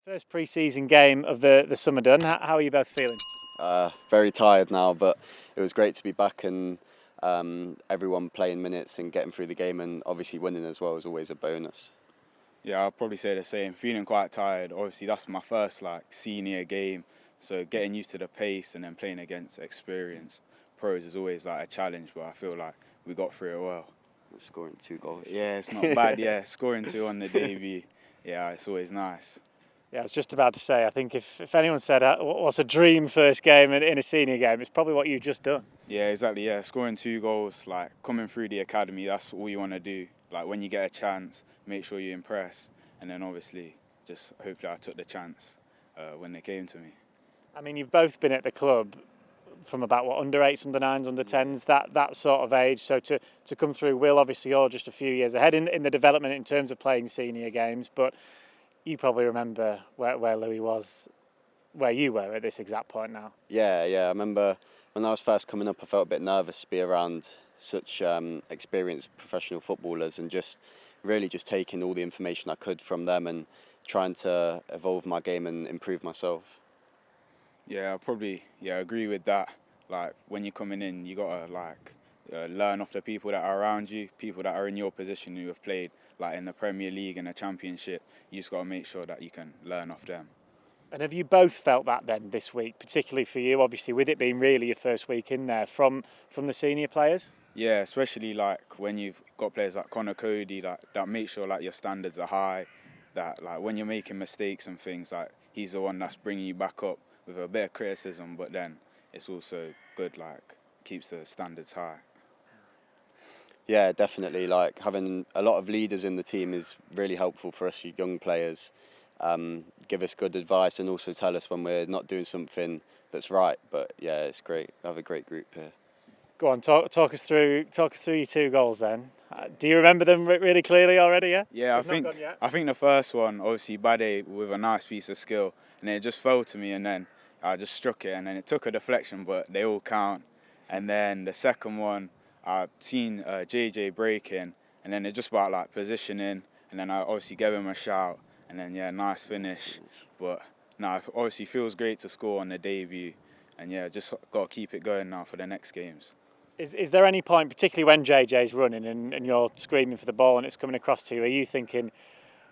First pre-season game of the summer done. How are you both feeling? Very tired now, but it was great to be back and everyone playing minutes and getting through the game, and obviously winning as well is always a bonus. Yeah, I'll probably say the same. Feeling quite tired. Obviously, that's my first senior game, so getting used to the pace and then playing against experienced pros is always a challenge. But I feel like we got through it well. Scoring 2 goals. Yeah, it's not bad. Yeah, scoring 2 on the debut. Yeah, it's always nice. Yeah, I was just about to say, I think if anyone said what's a dream first game in a senior game, it's probably what you've just done. Yeah, exactly. Yeah, scoring 2 goals, coming through the academy, that's all you want to do. When you get a chance, make sure you impress. And then obviously, just hopefully I took the chance when they came to me. I mean, you've both been at the club from about, under 8s, under 9s, under 10s, that sort of age. So to come through, Will, obviously you're just a few years ahead in the development in terms of playing senior games, but you probably remember where Louis was, where you were at this exact point now. Yeah, I remember when I was first coming up, I felt a bit nervous to be around such experienced professional footballers and just taking all the information I could from them and trying to evolve my game and improve myself. Yeah, I probably agree with that. When you're coming in, you gotta learn off the people that are around you, people that are in your position who have played in the Premier League and the Championship. You just gotta make sure that you can learn off them. And have you both felt that then this week, particularly for you, obviously with it being really your first week in there from the senior players? Yeah, especially when you've got players like Connor Cody that make sure your standards are high, that when you're making mistakes and things, he's the one that's bringing you back up with a bit of criticism, but then it's also good, keeps the standards high. Yeah, definitely. Having a lot of leaders in the team is really helpful for us young players. Give us good advice and also tell us when we're not doing something that's right. But yeah, it's great. I have a great group here. Go on, talk us through your 2 goals then. Do you remember them really clearly already? Yeah, I think the first one, obviously Bade with a nice piece of skill, and it just fell to me, and then I just struck it, and then it took a deflection, but they all count. And then the second one, I've seen JJ break in, and then it's just about positioning, and then I obviously gave him a shout, and then nice finish. But it obviously feels great to score on the debut, and just got to keep it going now for the next games. Is there any point, particularly when JJ's running and you're screaming for the ball and it's coming across to you, are you thinking,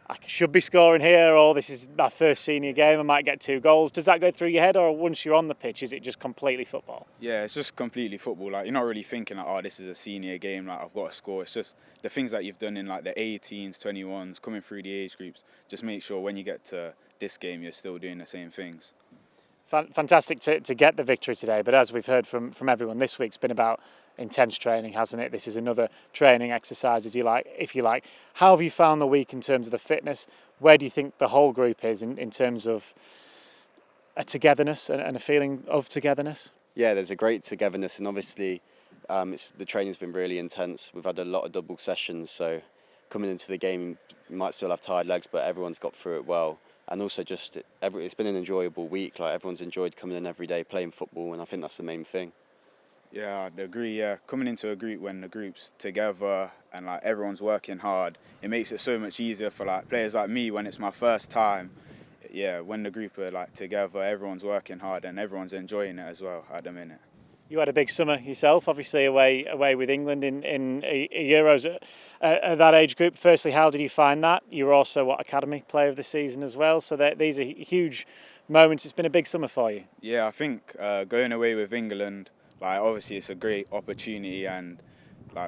I should be scoring here, or this is my first senior game, I might get 2 goals? Does that go through your head, or once you're on the pitch, is it just completely football? Yeah, it's just completely football. You're not really thinking this is a senior game, I've got to score. It's just the things that you've done in the 18s, 21s, coming through the age groups. Just make sure when you get to this game, you're still doing the same things. Fantastic to get the victory today, but as we've heard from everyone, this week's been about intense training, hasn't it? This is another training exercise, if you like. How have you found the week in terms of the fitness? Where do you think the whole group is in terms of a togetherness and a feeling of togetherness? Yeah, there's a great togetherness, and obviously the training's been really intense. We've had a lot of double sessions, so coming into the game, you might still have tired legs, but everyone's got through it well. And also it's been an enjoyable week. Everyone's enjoyed coming in every day, playing football, and I think that's the main thing. Yeah, I'd agree. Yeah, coming into a group when the group's together and everyone's working hard, it makes it so much easier for players like me when it's my first time. Yeah, when the group are together, everyone's working hard and everyone's enjoying it as well at the minute. You had a big summer yourself, obviously away with England in Euros at that age group. Firstly, how did you find that? You were also Academy Player of the Season as well, so these are huge moments. It's been a big summer for you. Yeah, I think going away with England, obviously it's a great opportunity, and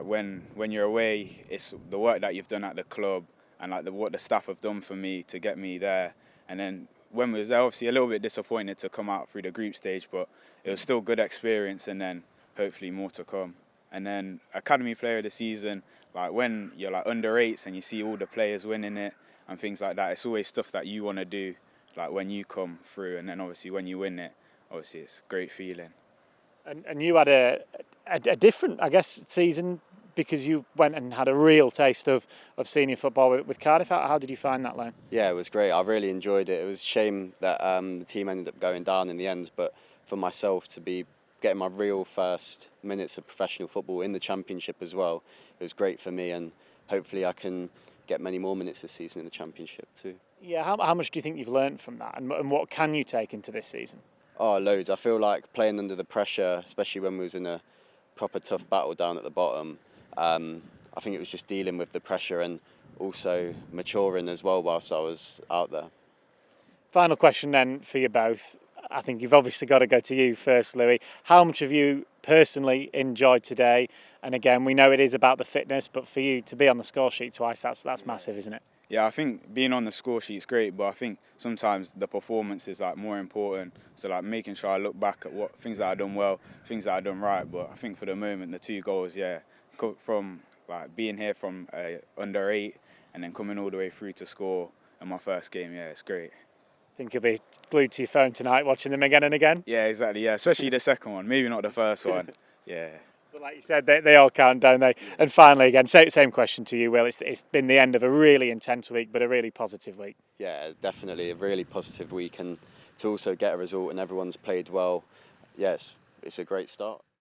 when you're away, it's the work that you've done at the club and what the staff have done for me to get me there. And then when we was there, obviously a little bit disappointed to come out through the group stage, but it was still good experience, and then hopefully more to come. And then Academy Player of the Season, when you're under 8s and you see all the players winning it and things like that, it's always stuff that you want to do when you come through, and then obviously when you win it, obviously it's a great feeling. And you had a different, I guess, season because you went and had a real taste of senior football with Cardiff. How did you find that, Lane? Yeah, it was great. I really enjoyed it. It was a shame that the team ended up going down in the end, but for myself to be getting my real first minutes of professional football in the Championship as well, it was great for me, and hopefully I can get many more minutes this season in the Championship too. Yeah, how much do you think you've learned from that, and what can you take into this season? Oh, loads. I feel like playing under the pressure, especially when we was in a proper tough battle down at the bottom. I think it was just dealing with the pressure and also maturing as well whilst I was out there. Final question then for you both. I think you've obviously got to go to you first, Louis. How much have you personally enjoyed today? And again, we know it is about the fitness, but for you to be on the score sheet twice, that's massive, isn't it? Yeah, I think being on the score sheet is great, but I think sometimes the performance is like more important. So like making sure I look back at what things that I've done well, things that I've done right. But I think for the moment, the 2 goals, yeah, from like being here from under 8 and then coming all the way through to score in my first game, yeah, it's great. Think you'll be glued to your phone tonight, watching them again and again. Yeah, exactly. Yeah, especially the second one, maybe not the first one. Yeah. But like you said, they all count, don't they? And finally, again, same question to you, Will. It's been the end of a really intense week, but a really positive week. Yeah, definitely a really positive week, and to also get a result and everyone's played well, yes, it's a great start.